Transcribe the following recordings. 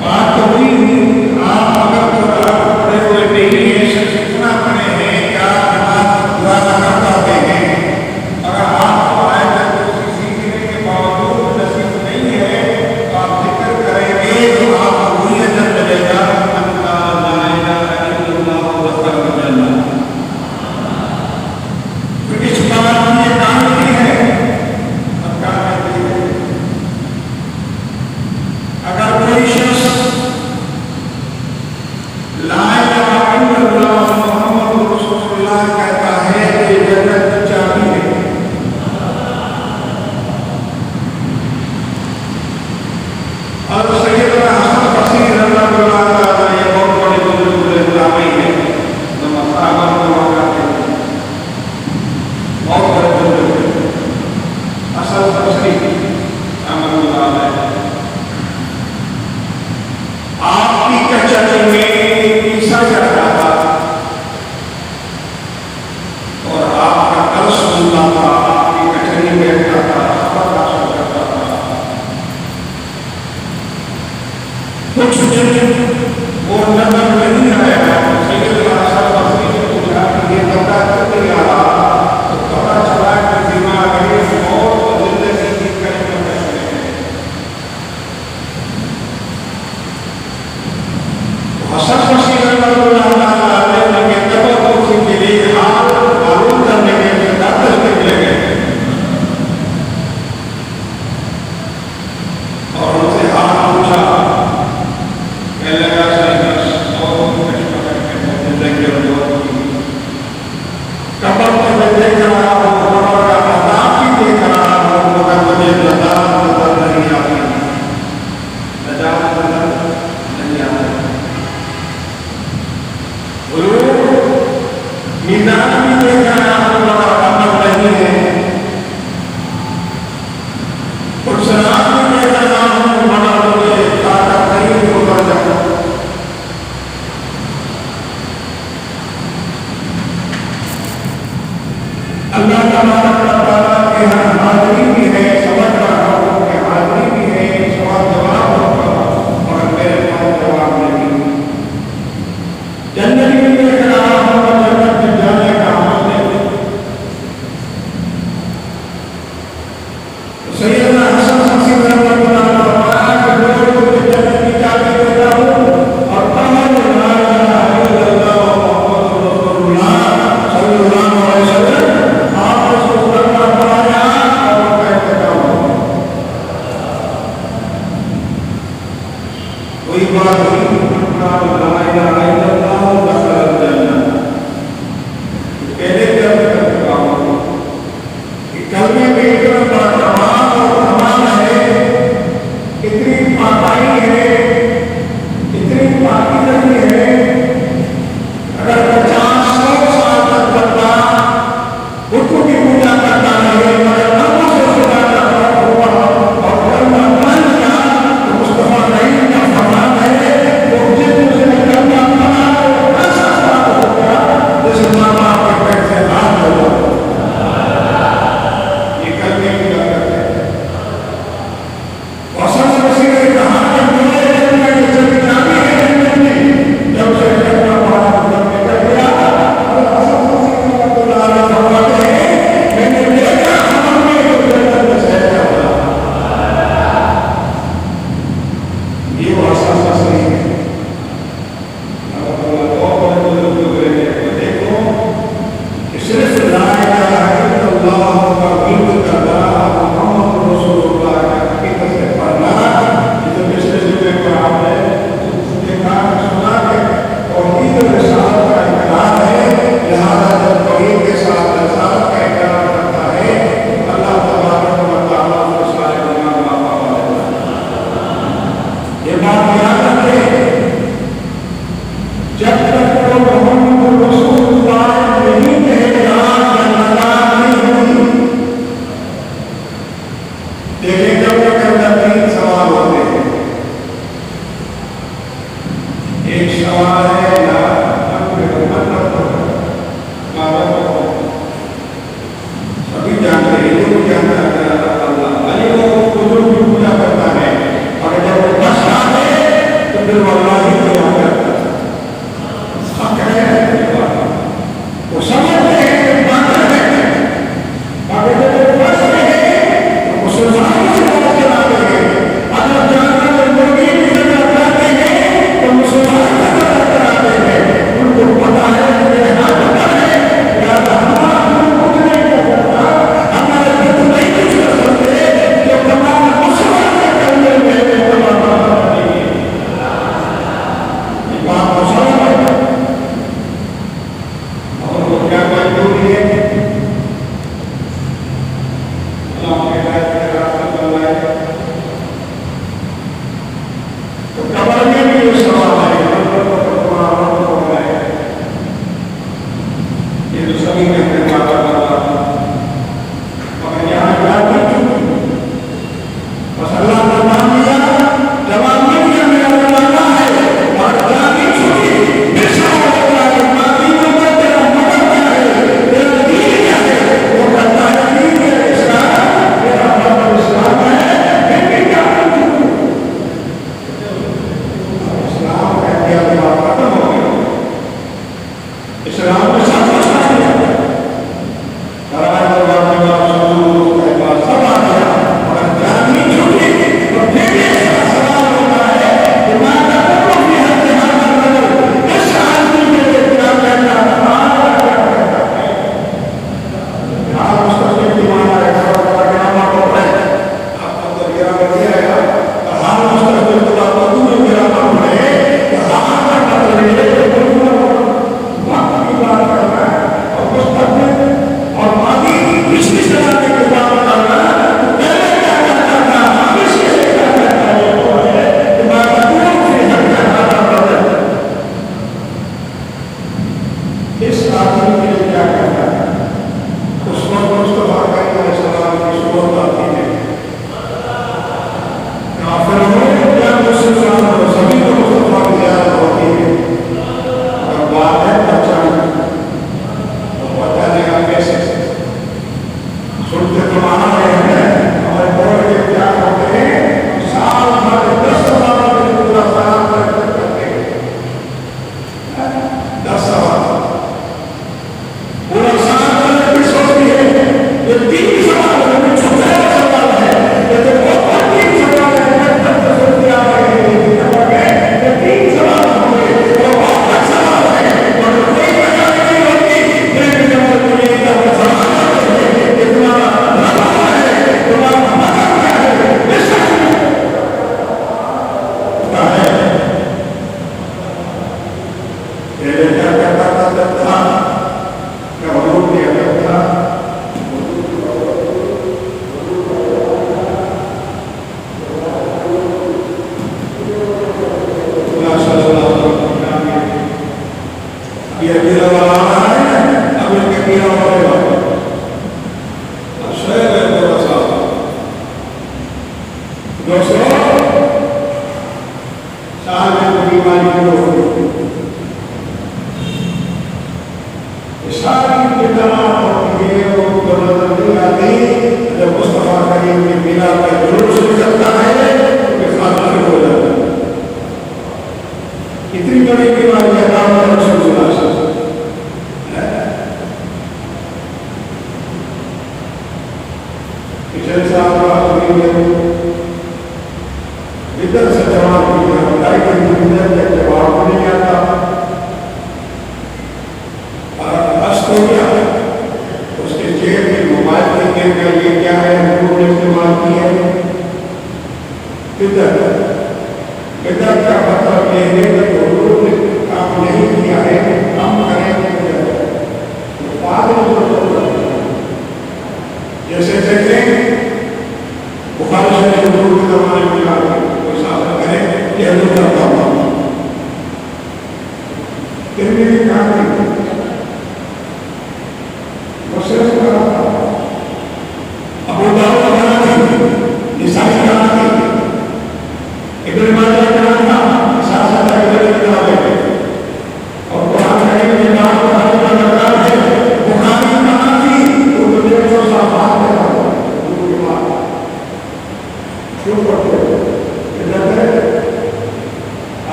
बात तो हुई आप अगर वो नजर नहीं आया। सैयदना हसन बसरी ने पूछा कि ये कपड़ा क्यों नहीं आ रहा, तो पता चला कि दिमाग में मौत और जिंदगी की कई मसले हैं। हसन बसरी ने तबक्कुर के लिए हाल मालूम करने के लिए डॉक्टर के लिए गए और उनसे हाल पूछा। कहने लगा कबर में मैं देख रहा हूँ, कबर का अज़ाब भी देख रहा हूँ, मगर मुझे नजात नजर नहीं आती, नजात नजर नहीं आती। मीज़ान भी देख रहा हूँ, मगर अमल नहीं है। कुर्सियात भी देख रहा हूँ, मगर मुझे ताकत नहीं उतर जाता। अल्लाह तबारक व तआला के यहाँ हाज़िरी भी है, समझ रहा हूँ कि हाज़िरी भी है, सवाल जवाब होगा, और मेरे पास जवाब नहीं। जन्नत भी देख रहा हूँ, और जन्नत में जाने का हाल नहीं। सैयदना हसन बसरी रहमतुल्लाह अलैह फरमाया कि लोगों को जन्नत की चाबी देता हूँ और कहा ला इलाहा इल्लल्लाह मुहम्मदुर रसूलुल्लाह सल्लल्लाहु अलैहि वसल्लम कोई बात नहीं। पहले क्या कर चुका हूँ कि कलमे में इतना बड़ा कमाल और कमाल है, इतनी पाकाई है, इतनी पाकीज़गी है। अगर 50-100 साल तक बंदा बुतों की पूजा करता रहे, मगर अल्लाह से खुदा का तरफ हुआ और कलमा पढ़ लिया, तो मुस्तफा नहीं का फरमान है वो जिससे कलमा पढ़ा ऐसा साबित हो गया जैसे माँ बाप के पेट से लाल हो गया। ये कलमे की बरकत है। हसन बसरी ने कहा कि मुझे जन्नत की चाबी है जन्नत की, जब से कलमा पढ़ा जब निकल गया। हसन बसरी रहमतुल्लाह अलैह फरमाते हैं मैंने देखा अमल में जो जन्नत में से जाता। ये वो हसन बसरी है। देखो कि सिर्फ ला इलाहा इल्लल्लाह का विरुद्ध करना, मुहम्मद रसूलुल्लाह का हकीकत से पढ़ना, ये तो पिछले जुमे में आपने देखा सुना है। तौहीद और रिसालत का इकरार है, लिहाजा जब तौहीद के साथ रिसालत का इकरार करता है तो अल्लाह तबारक व तआला उसको सारे गुनाह माफ फरमा देता है। ये बात याद रखें, जब तक वो मोहम्मद रसूलुल्लाह नहीं कहेगा जन्नत नहीं होगी। देखिए कब्र के अंदर 3 सवाल होते हैं। एक सवाल है सभी जानते हैं, हिंदू जानता है अल्लाह अली वो बुजुर्ग की पूजा करता है, और जब वो बस आए तो फिर वो अल्लाह ही को याद करता है। वो समझते हैं कि बात है, अगर जब वो बस रहे तो मुसलमान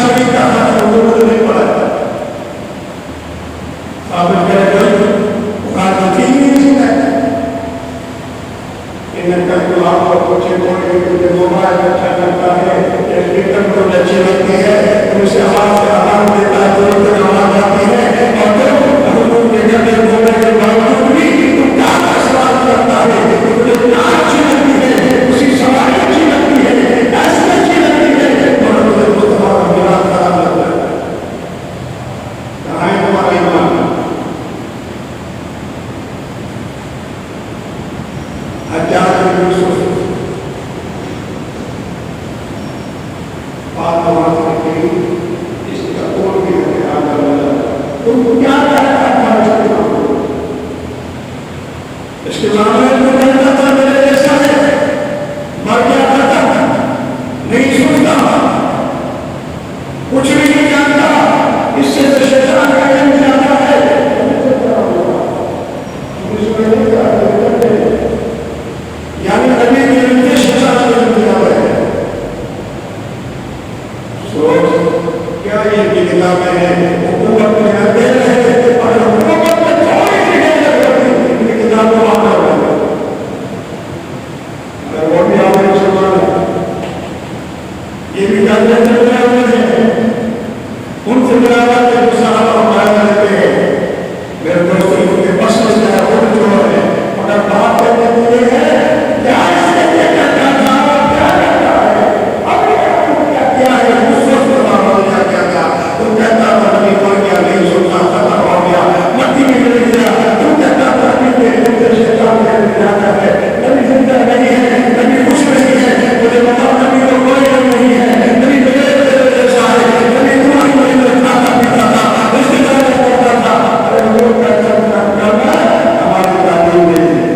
शरीफ का था तो नहीं पड़ा साबित करेगा बुखार तो ठीक नहीं सीखा इन्हें कल को आप बच्चे को मोबाइल अच्छा लगता है टेलीविजन को अच्छी लगती है उसे आवाज से आराम देता है तो आवाज आती है और फिर बोलने के बावजूद भी क्या सवाल करता है क्या अच्छी लगती है उसी सवाल अच्छी लगती है ऐसी अच्छी लगती है और मुझे मुस्तफा का मिलाद खराब लगता है कहाँ है तुम्हारा ईमान हजार तुमको क्या इसके मामले में कहता था मेरे जैसा है मर क्या करता नहीं सुनता कुछ भी नहीं जानता इससे तो शैतान का इल्म जाता है यानी नबी के इल्म के शैतान का इल्म जाता है सोच क्या ये किताबें हैं हुकूमत में रहते हैं और हुकूमत में थोड़ी सी इन किताबों को आता है अगर वो भी आप मुसलमान है ये भी जानते हैं उनसे मिलावा के मुसलमान हमारे रहते हैं मेरे दोस्तों उनके बस में जो है अगर बात करने के लिए है क्या इसके लिए क्या करता है अब क्या है उस वक्त क्या तुम कहता था नबी मर गया नहीं सुनता खत्म हो गया मट्टी में गिर गया तुम कहता था नबी के इल्म से शैतान का इल्म जाता है नबी जिंदा नहीं है नबी कुछ नहीं है मुझे बताओ नबी तो कोई नहीं है नबी मेरे जैसा है नबी तुम्हारी कोई नहीं खाता पीता था रिश्तेदार करता था अरे लोग कहता करना हमारी तालीम नहीं है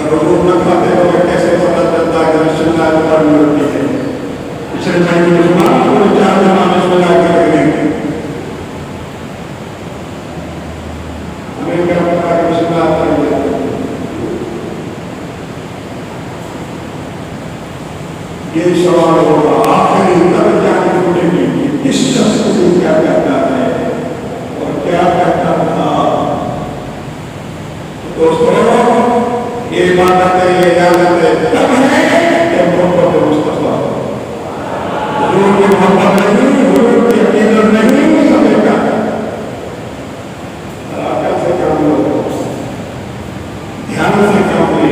अगर लोग न खाते तो कैसे पता चलता है कि रिश्तेदार पर मिलती है पिछले महीने मुसलमान को चार जमाने में ला के रखेंगे हमें क्या पता है मुसलमान करेंगे ये सवाल होगा आखिरी तब जाके ढूंढेंगे इस शख्स से क्या कहता है और क्या कहता था दोस्तों ये इबादत है ये इजाजत है तब है जब मोहब्बत मुस्तफा हुजूर की मोहब्बत नहीं हुजूर की अकीदत नहीं समझेगा अकल से काम लो ध्यान से काम ले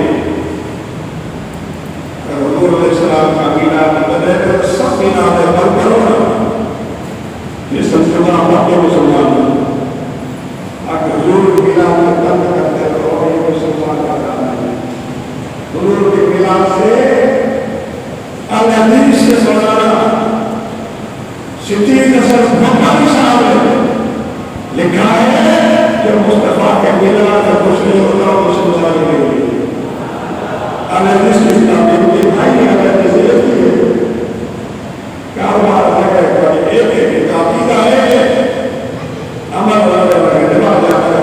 हुजूर अलैहिस्सलाम का मीलाद बने तो सब मीलाद पर करो ना ये संस्कृत आपके मुसलमान अगर हुजूर के मीलाद में तंग करते रहो ये मुसलमान का काम है हुजूर के मीलाद से अल-हदीस से सुनाना सिद्दीक़ हसन बुखारी साहब ने लिखा है जो मुस्तफा के मिलाद का कुछ नहीं होता मुसलमान नहीं होती अल-हदीस की किताबें के भाई अगर जैसे क्या बात है एक किताब की है अमल वाले दिमाग जाता है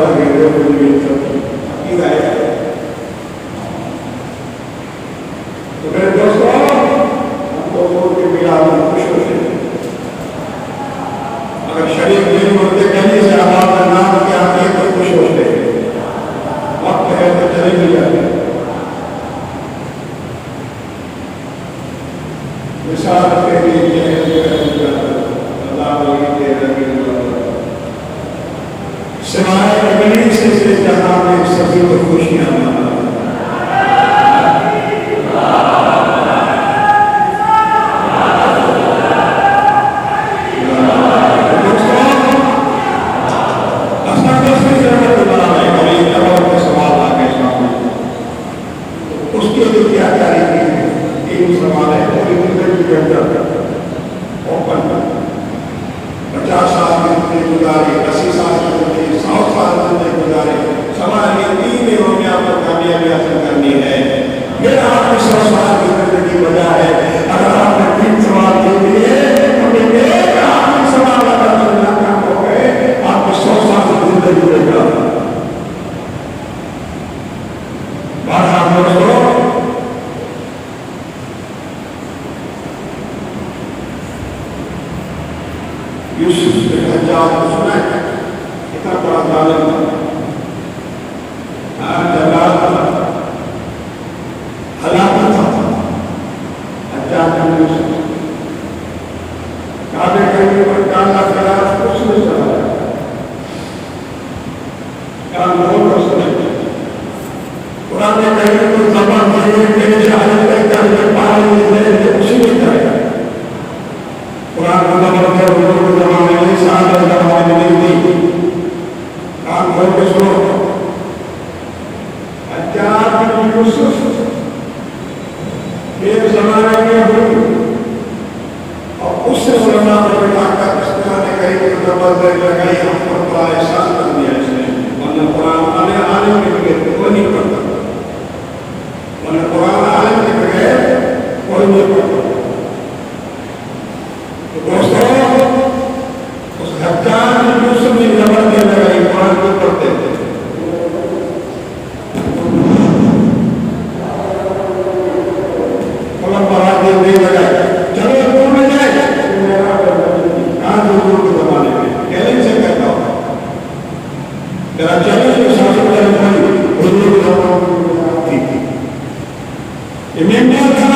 तो मेरे दोस्तों हमको के मिलाद में खुश होते हैं अगर शरीफ नहीं होते कहीं से आवाज नाम के आती है तो खुश होते हैं वक्त है तो चले भी जाते मिसाल के लिए सिवाय इब्लीस से जहां में सभी को खुशियां मना उसके लिए क्या तरीके हैं तीन सवाल है पूरी जिंदगी के अंदर ओपन 50 साल की जिंदगी गुजारी 80 साल की जिंदगी 100 साल जिंदगी गुजारी सवाल ये तीन दिनों में आपको कामयाबी हासिल करनी है फिर आपकी 100 साल की जिंदगी बजा है अगर आपने 3 सवाल दे दिए तो एक आखिरी सवाल अगर नाकाम हो गए आपको 100 साल की जिंदगी मिलेगा यूसुफ के हज्जाज को सुना है, इतना बड़ा जालिम था, जलाल था, हलाकत था हज्जाज बिन यूसुफ। काबे के ऊपर काला खिलाफ कुछ नहीं चला, काम लोग को सुने। कुरान में कहीं कोई जबान नहीं तेरे शहादत का कर पानी दे कुछ नहीं करेगा। कुरान का मतलब है लोग जमाने में शहादत का पानी नहीं दी, काम खोल के सुनो। हज्जाज बिन यूसुफ एक जमाने में हुई और उससे सुलमा पर बिठाकर इस्तेमाल ने कहीं पर जबरदस्ती लगाई, हम पर बड़ा एहसान कर दिया इसने, वरना कुरान आने आने के बगैर कोई नहीं पढ़ता, वरना कुरान आने के बगैर कोई नहीं पढ़ता। तो दोस्तों उस हज्जाज बिन यूसुफ ने जबरदस्ती लगाई, कुरान को पढ़ते थे, नहीं लगाए, चलो दूर में जाए, कहाँ दूर के जमाने में चैलेंज से कहता हूँ, मेरा चैलेंज को शासन करने वाली थी, ये मेरा था,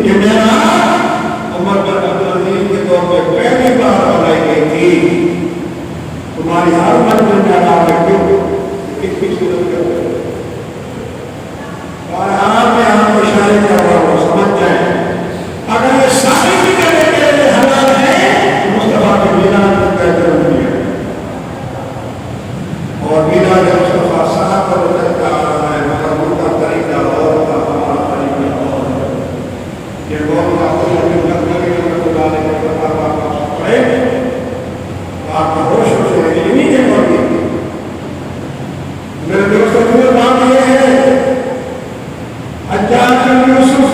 ये मेरा उमर बिन अब्दुल अजीज के तौर पर पहली बार बनाई गई थी। तुम्हारी हर मन में मेरा क्यों कितनी सूरत करते और आपको इशारे कर रहा हूं, समझ जाए। अगर ये सारी चीजें लेके लिए हालात है तो मुस्तफा के बिना कहते हैं और बिना के मुस्तफा साहब पर उतरता आ रहा है, मगर उनका तरीका और था, हमारा तरीका और है। ये बहुत पड़े आपका होश हो नहीं है। मेरे दोस्तों को बात यह है, हज्जाज बिन यूसुफ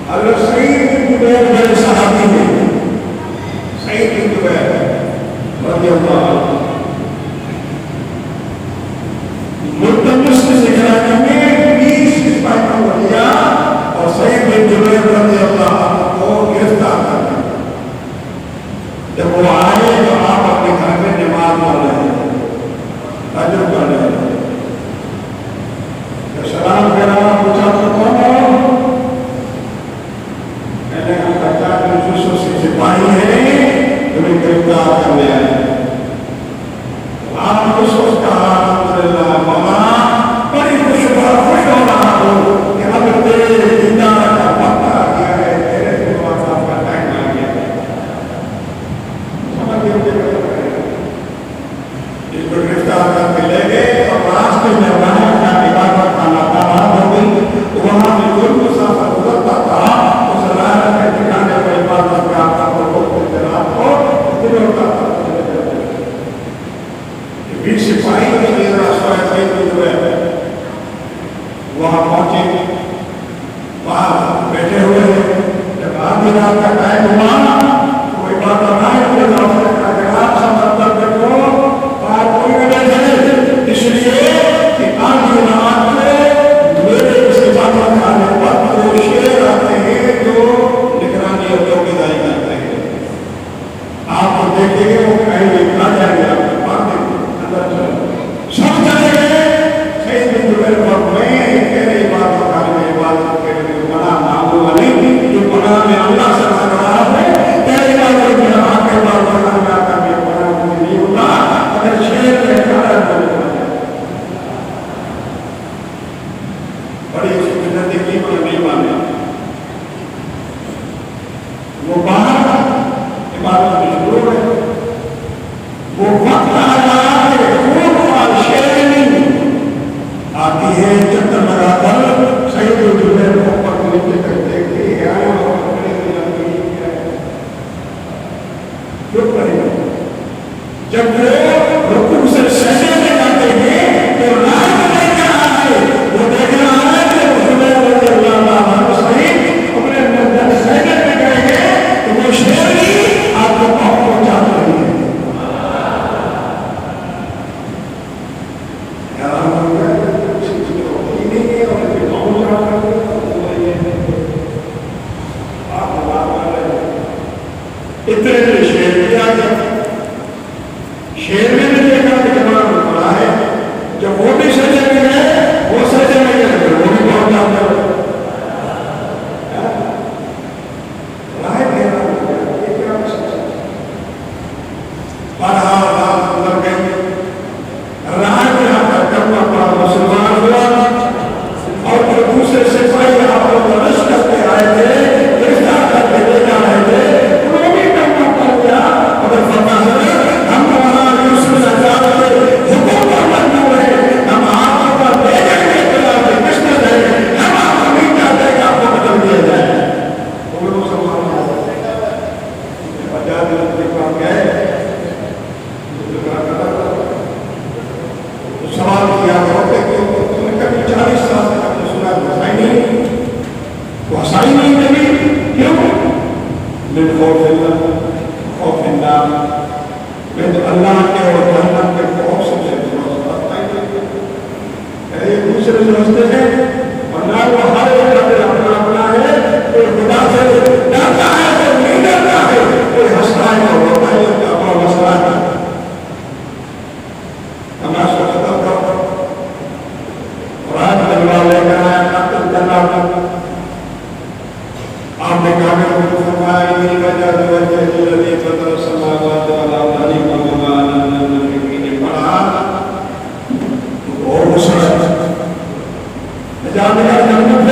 हज़रत सईद बिन जुबैर बड़े सहाबी हैं, सईद बिन जुबैर रज़ियल्लाहु अन्हु मुल्तमिस से घराने में 20 सिपाहियों को लिया और सईद बिन जुबैर रज़ियल्लाहु अन्हु को गिरफ्तार कर लिया। जब वो आए तो आप अपने घर में नमाज पढ़ रहे हैं, हजर कर रहे हैं, सलाम करा, पूछा तो कौन हो? मैंने कहा हज्जाज बिन यूसुफ से सिपाही है, तुम्हें गिरफ्तार करने आए। आप खुश होता अल्हम्दुलिल्लाह मौला, बड़ी खुश हो रहा हूँ कि अब तेरे दीदार का वक्त आ गया है, तेरे मुलाकात का टाइम आ गया है। समझ गए? इसको गिरफ्तार करके ले गए और रास्ते में वहां में कोई मुसाफिर गुजरता था, उस राह के ठिकाने पर इबादत का रात को होता था। 20 सिपाही वहां पहुंचे, वहां बैठे हुए हैं। जब आधी रात का टाइम हुआ तो इबादत कोई बैठे, इसलिए कि आधी रात खाने पर वो शेर आते हैं जो निगरानी और चौकीदारी करते हैं। आप देखेंगे वो कहीं आ जाएंगे, आपके पास अंदर चलो सब चले गए। सईद बिन जुबैर में कह रही बात खाने में इबादत के लिए बना नामो नहीं, जो बना में अल्लाह से मांग रहा है, तेरी बात में आके बात बना में आकर भी बना नहीं होता। अगर शेर ने कहा बड़ी जिंदगी में नहीं माने, वो बाहर इबादत में शुरू है, वो वक्त आती है चक्कर लगाकर सईद बिन जुबैर को पकड़ने के करते जब वो रुकू से सजदे में जाते हैं तो राज देख रहा है, वो देख रहा है कि आपने कागज में फरमाया कि वजह वजह पत्र समावाद वाला धनी भगवान ने पढ़ा तो और मुश्किल है जाने का